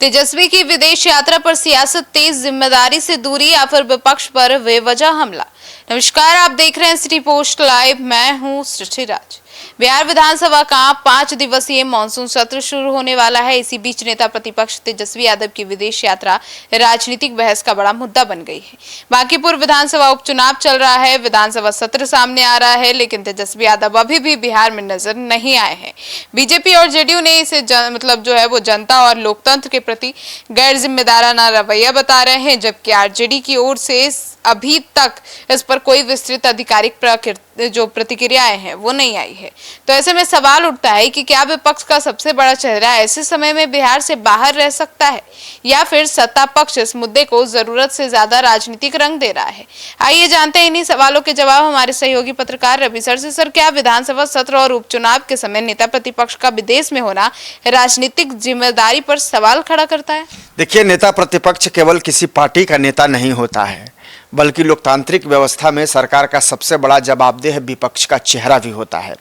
तेजस्वी की विदेश यात्रा पर सियासत तेज, जिम्मेदारी से दूरी या फिर विपक्ष पर बेवजह हमला। नमस्कार, आप देख रहे हैं सिटी पोस्ट लाइव। मैं हूं सृष्टि राज। बिहार विधानसभा का 5 दिवसीय मानसून सत्र शुरू होने वाला है। इसी बीच नेता प्रतिपक्ष तेजस्वी यादव की विदेश यात्रा राजनीतिक बहस का बड़ा मुद्दा बन गई है। बांकीपुर विधानसभा उपचुनाव चल रहा है, विधानसभा सत्र सामने आ रहा है, लेकिन तेजस्वी यादव अभी भी बिहार में नजर नहीं आए हैं। बीजेपी और जेडीयू ने इसे वो जनता और लोकतंत्र के प्रति गैर जिम्मेदाराना रवैया बता रहे हैं, जबकि आरजेडी की ओर से अभी तक इस पर कोई विस्तृत आधिकारिक प्रतिक्रियाएं हैं वो नहीं आई है। तो ऐसे में सवाल उठता है कि क्या विपक्ष का सबसे बड़ा चेहरा ऐसे समय में बिहार से बाहर रह सकता है या फिर सत्ता पक्ष इस मुद्दे को जरूरत से ज्यादा राजनीतिक रंग दे रहा है। आइए जानते हैं इन्हीं सवालों के जवाब हमारे सहयोगी पत्रकार रवि सर से। सर, क्या विधानसभा सत्र और उपचुनाव के समय नेता प्रतिपक्ष का विदेश में होना राजनीतिक जिम्मेदारी पर सवाल खड़ा करता है? देखिए, नेता प्रतिपक्ष केवल किसी पार्टी का नेता नहीं होता है, बल्कि लोकतांत्रिक व्यवस्था में सरकार का सबसे बड़ा जवाबदेह विपक्ष का चेहरा भी होता है।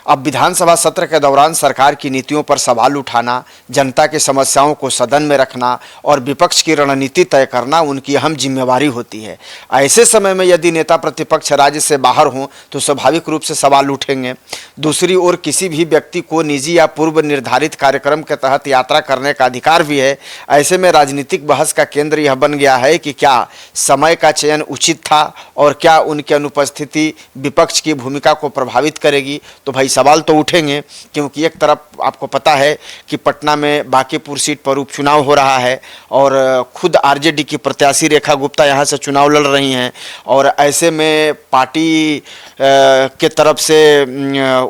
अब विधानसभा सत्र के दौरान सरकार की नीतियों पर सवाल उठाना, जनता की समस्याओं को सदन में रखना और विपक्ष की रणनीति तय करना उनकी अहम जिम्मेवारी होती है। ऐसे समय में यदि नेता प्रतिपक्ष राज्य से बाहर हों तो स्वाभाविक रूप से सवाल उठेंगे। दूसरी ओर किसी भी व्यक्ति को निजी या पूर्व निर्धारित कार्यक्रम के तहत यात्रा करने का अधिकार भी है। ऐसे में राजनीतिक बहस का केंद्र यह बन गया है कि क्या समय का चयन उचित था और क्या उनकी अनुपस्थिति विपक्ष की भूमिका को प्रभावित करेगी। तो भाई सवाल तो उठेंगे, क्योंकि एक तरफ आपको पता है कि पटना में बांकीपुर सीट पर उपचुनाव हो रहा है और खुद आरजेडी की प्रत्याशी रेखा गुप्ता यहां से चुनाव लड़ रही हैं और ऐसे में पार्टी के तरफ से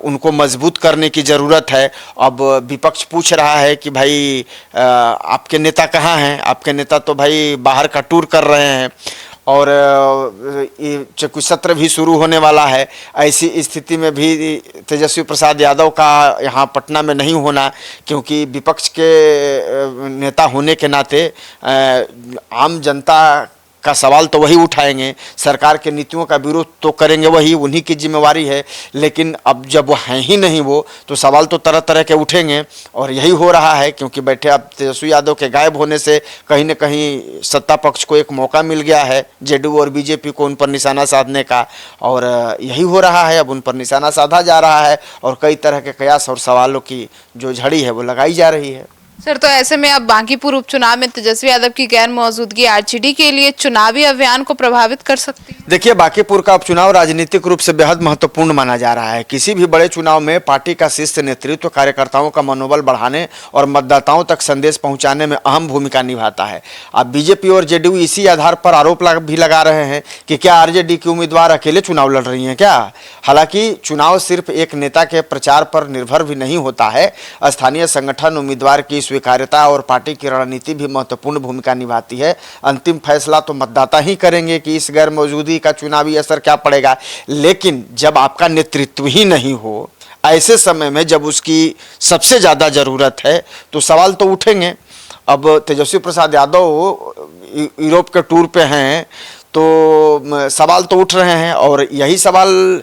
उनको मजबूत करने की ज़रूरत है। अब विपक्ष पूछ रहा है कि भाई आपके नेता कहाँ हैं? आपके नेता तो भाई बाहर का टूर कर रहे हैं और कुछ सत्र भी शुरू होने वाला है। ऐसी स्थिति में भी तेजस्वी प्रसाद यादव का यहाँ पटना में नहीं होना, क्योंकि विपक्ष के नेता होने के नाते आम जनता का सवाल तो वही उठाएंगे, सरकार के नीतियों का विरोध तो करेंगे, वही उन्हीं की जिम्मेवारी है। लेकिन अब जब वो हैं ही नहीं वो, तो सवाल तो तरह तरह के उठेंगे और यही हो रहा है। क्योंकि बैठे अब तेजस्वी यादव के गायब होने से कहीं न कहीं सत्ता पक्ष को एक मौका मिल गया है, जेडीयू और बीजेपी को उन पर निशाना साधने का, और यही हो रहा है। अब उन पर निशाना साधा जा रहा है और कई तरह के कयास और सवालों की जो झड़ी है वो लगाई जा रही है। सर, तो ऐसे में अब बांकीपुर उपचुनाव में तेजस्वी यादव की गैर मौजूदगी आरजेडी के लिए चुनावी अभियान को प्रभावित कर सकती है? देखिए, बांकीपुर का उपचुनाव राजनीतिक रूप से बेहद महत्वपूर्ण माना जा रहा है। किसी भी बड़े चुनाव में पार्टी का शीर्ष नेतृत्व कार्यकर्ताओं का मनोबल बढ़ाने और मतदाताओं तक संदेश पहुंचाने में अहम भूमिका निभाता है। अब बीजेपी और जेडीयू इसी आधार पर आरोप भी लगा रहे हैं कि क्या आरजेडी की उम्मीदवार अकेले चुनाव लड़ रही हैं क्या? हालांकि चुनाव सिर्फ एक नेता के प्रचार पर निर्भर भी नहीं होता है। स्थानीय संगठन, उम्मीदवार की स्वीकार्यता और पार्टी की रणनीति भी महत्वपूर्ण भूमिका निभाती है। अंतिम फैसला तो मतदाता ही करेंगे कि इस गैर मौजूदगी का चुनावी असर क्या पड़ेगा। लेकिन जब आपका नेतृत्व ही नहीं हो, ऐसे समय में जब उसकी सबसे ज़्यादा ज़रूरत है, तो सवाल तो उठेंगे। अब तेजस्वी प्रसाद यादव यूरोप के टूर पे हैं तो सवाल तो उठ रहे हैं और यही सवाल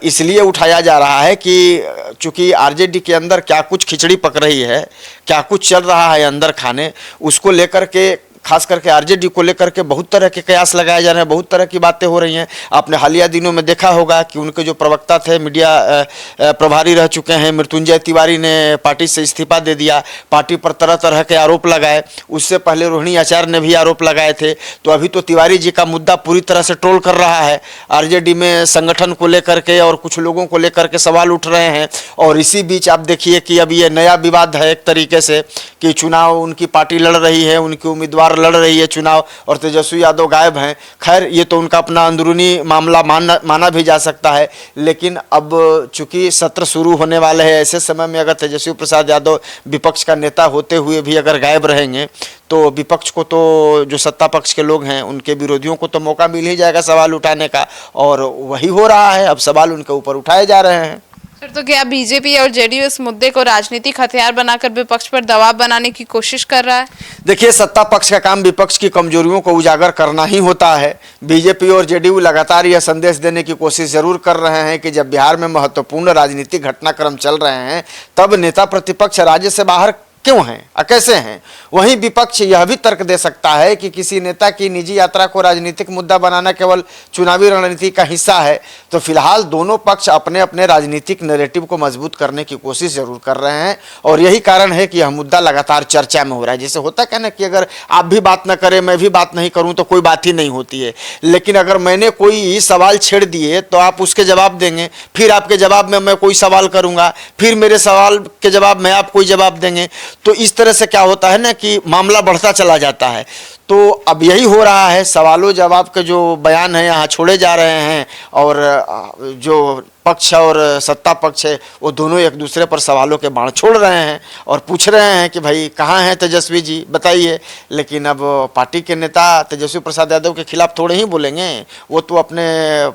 इसलिए उठाया जा रहा है कि चूंकि आरजेडी के अंदर क्या कुछ खिचड़ी पक रही है, क्या कुछ चल रहा है अंदर खाने, उसको लेकर के, खास करके आरजेडी को लेकर के बहुत तरह के कयास लगाए जा रहे हैं, बहुत तरह की बातें हो रही हैं। आपने हालिया दिनों में देखा होगा कि उनके जो प्रवक्ता थे, मीडिया प्रभारी रह चुके हैं, मृत्युंजय तिवारी ने पार्टी से इस्तीफा दे दिया, पार्टी पर तरह तरह के आरोप लगाए। उससे पहले रोहिणी आचार्य ने भी आरोप लगाए थे। तो अभी तो तिवारी जी का मुद्दा पूरी तरह से ट्रोल कर रहा है। आरजेडी में संगठन को लेकर के और कुछ लोगों को लेकर के सवाल उठ रहे हैं। और इसी बीच आप देखिए कि अब ये नया विवाद है एक तरीके से कि चुनाव उनकी पार्टी लड़ रही है, उनकी उम्मीदवार लड़ रही है चुनाव और तेजस्वी यादव गायब हैं। खैर, ये तो उनका अपना अंदरूनी मामला माना भी जा सकता है। लेकिन अब चूंकि सत्र शुरू होने वाले हैं, ऐसे समय में अगर तेजस्वी प्रसाद यादव विपक्ष का नेता होते हुए भी अगर गायब रहेंगे तो विपक्ष को, तो जो सत्ता पक्ष के लोग हैं, उनके विरोधियों को तो मौका मिल ही जाएगा सवाल उठाने का, और वही हो रहा है। अब सवाल उनके ऊपर उठाए जा रहे हैं। सर, तो क्या बीजेपी और जेडीयू इस मुद्दे को राजनीतिक हथियार बनाकर विपक्ष पर दबाव बनाने की कोशिश कर रहा है? देखिए, सत्ता पक्ष का काम विपक्ष की कमजोरियों को उजागर करना ही होता है। बीजेपी और जेडीयू लगातार यह संदेश देने की कोशिश जरूर कर रहे हैं कि जब बिहार में महत्वपूर्ण राजनीतिक घटनाक्रम चल रहे हैं, तब नेता प्रतिपक्ष राज्य से बाहर क्यों हैं और कैसे हैं। वहीं विपक्ष यह भी तर्क दे सकता है कि किसी नेता की निजी यात्रा को राजनीतिक मुद्दा बनाना केवल चुनावी रणनीति का हिस्सा है। तो फिलहाल दोनों पक्ष अपने अपने राजनीतिक नैरेटिव को मजबूत करने की कोशिश जरूर कर रहे हैं और यही कारण है कि यह मुद्दा लगातार चर्चा में हो रहा है। जैसे होता है ना कि अगर आप भी बात न करें, मैं भी बात नहीं करूं तो कोई बात ही नहीं होती है, लेकिन अगर मैंने कोई सवाल छेड़ दिए तो आप उसके जवाब देंगे, फिर आपके जवाब में मैं कोई सवाल करूंगा, फिर मेरे सवाल के जवाब में आप कोई जवाब देंगे। तो इस तरह से क्या होता है ना कि मामला बढ़ता चला जाता है। तो अब यही हो रहा है, सवालों जवाब के जो बयान है यहाँ छोड़े जा रहे हैं और जो पक्ष और सत्ता पक्ष है वो दोनों एक दूसरे पर सवालों के बाण छोड़ रहे हैं और पूछ रहे हैं कि भाई कहाँ हैं तेजस्वी जी, बताइए। लेकिन अब पार्टी के नेता तेजस्वी प्रसाद यादव के खिलाफ थोड़े ही बोलेंगे, वो तो अपने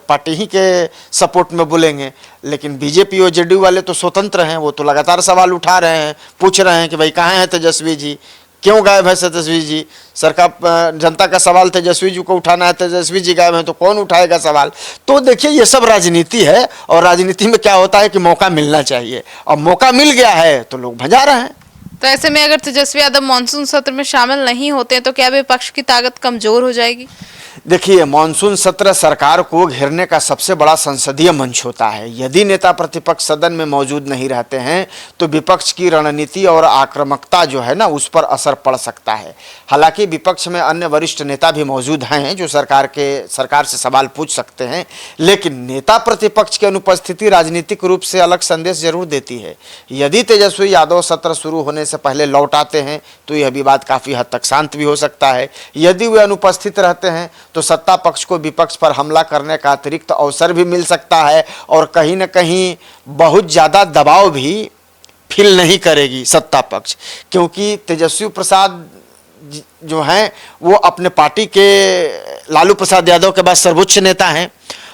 पार्टी ही के सपोर्ट में बोलेंगे। लेकिन बीजेपी और जेडीयू वाले तो स्वतंत्र हैं, वो तो लगातार सवाल उठा रहे हैं, पूछ रहे हैं कि भाई कहाँ हैं तेजस्वी जी, क्यों गायब है तेजस्वी जी। सरकार जनता का सवाल तेजस्वी जी को उठाना है, तेजस्वी जी गायब है तो कौन उठाएगा सवाल। तो देखिए ये सब राजनीति है और राजनीति में क्या होता है कि मौका मिलना चाहिए, अब मौका मिल गया है तो लोग भजा रहे हैं। तो ऐसे में अगर तेजस्वी यादव मानसून सत्र में शामिल नहीं होते तो क्या विपक्ष की ताकत कमजोर हो जाएगी? देखिए, मानसून सत्र सरकार को घेरने का सबसे बड़ा संसदीय मंच होता है। यदि नेता प्रतिपक्ष सदन में मौजूद नहीं रहते हैं तो विपक्ष की रणनीति और आक्रामकता जो है ना उस पर असर पड़ सकता है। हालांकि विपक्ष में अन्य वरिष्ठ नेता भी मौजूद हैं जो सरकार से सवाल पूछ सकते हैं, लेकिन नेता प्रतिपक्ष की अनुपस्थिति राजनीतिक रूप से अलग संदेश जरूर देती है। यदि तेजस्वी यादव सत्र शुरू होने से पहले लौट आते हैं तो यह विवाद काफ़ी हद तक शांत भी हो सकता है। यदि वे अनुपस्थित रहते हैं तो सत्ता पक्ष को विपक्ष पर हमला करने का अतिरिक्त अवसर भी मिल सकता है और कहीं न कहीं बहुत ज़्यादा दबाव भी फील नहीं करेगी सत्ता पक्ष, क्योंकि तेजस्वी प्रसाद जो हैं वो अपने पार्टी के लालू प्रसाद यादव के बाद सर्वोच्च नेता हैं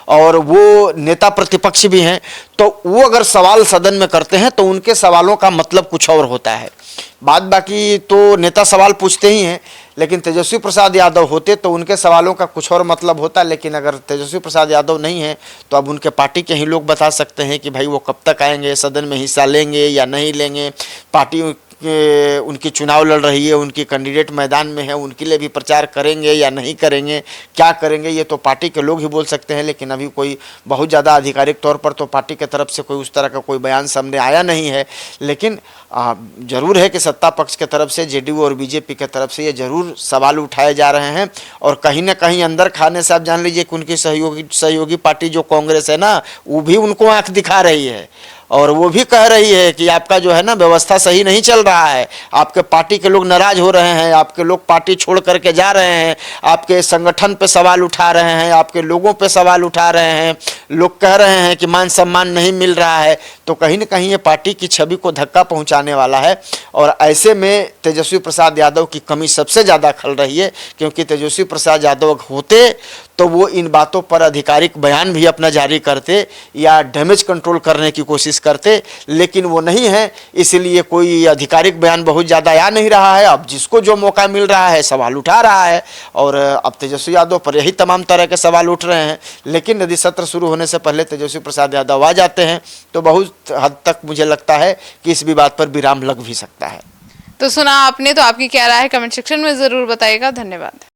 और वो नेता प्रतिपक्ष भी हैं। तो वो अगर सवाल सदन में करते हैं तो उनके सवालों का मतलब कुछ और होता है। बात बाकी तो नेता सवाल पूछते ही हैं, लेकिन तेजस्वी प्रसाद यादव होते तो उनके सवालों का कुछ और मतलब होता। लेकिन अगर तेजस्वी प्रसाद यादव नहीं है तो अब उनके पार्टी के ही लोग बता सकते हैं कि भाई वो कब तक आएंगे, सदन में हिस्सा लेंगे या नहीं लेंगे, पार्टी उनकी चुनाव लड़ रही है, उनकी कैंडिडेट मैदान में है, उनके लिए भी प्रचार करेंगे या नहीं करेंगे, क्या करेंगे, ये तो पार्टी के लोग ही बोल सकते हैं। लेकिन अभी कोई बहुत ज़्यादा आधिकारिक तौर पर तो पार्टी की तरफ से कोई उस तरह का कोई बयान सामने आया नहीं है। लेकिन जरूर है कि सत्ता पक्ष की तरफ से जेडीयू और बीजेपी की तरफ से ये जरूर सवाल उठाए जा रहे हैं और कहीं ना कहीं अंदर खाने से आप जान लीजिए कि उनकी सहयोगी पार्टी जो कांग्रेस है ना वो भी उनको आंख दिखा रही है और वो भी कह रही है कि आपका जो है ना व्यवस्था सही नहीं चल रहा है, आपके पार्टी के लोग नाराज हो रहे हैं, आपके लोग पार्टी छोड़ करके जा रहे हैं, आपके संगठन पे सवाल उठा रहे हैं, आपके लोगों पे सवाल उठा रहे हैं, लोग कह रहे हैं कि मान सम्मान नहीं मिल रहा है। तो कहीं ना कहीं ये पार्टी की छवि को धक्का पहुंचाने वाला है और ऐसे में तेजस्वी प्रसाद यादव की कमी सबसे ज़्यादा खल रही है, क्योंकि तेजस्वी प्रसाद यादव होते तो वो इन बातों पर आधिकारिक बयान भी अपना जारी करते या डैमेज कंट्रोल करने की कोशिश करते, लेकिन वो नहीं है, इसलिए कोई आधिकारिक बयान बहुत ज़्यादा आ नहीं रहा है। अब जिसको जो मौका मिल रहा है सवाल उठा रहा है और अब तेजस्वी यादव पर यही तमाम तरह के सवाल उठ रहे हैं। लेकिन यदि सत्र शुरू होने से पहले तेजस्वी प्रसाद यादव आ जाते हैं तो बहुत हद तक मुझे लगता है कि इस विवाद पर विराम लग भी सकता है। तो सुना आपने, तो आपकी क्या राय है कमेंट सेक्शन में ज़रूर बताइएगा। धन्यवाद।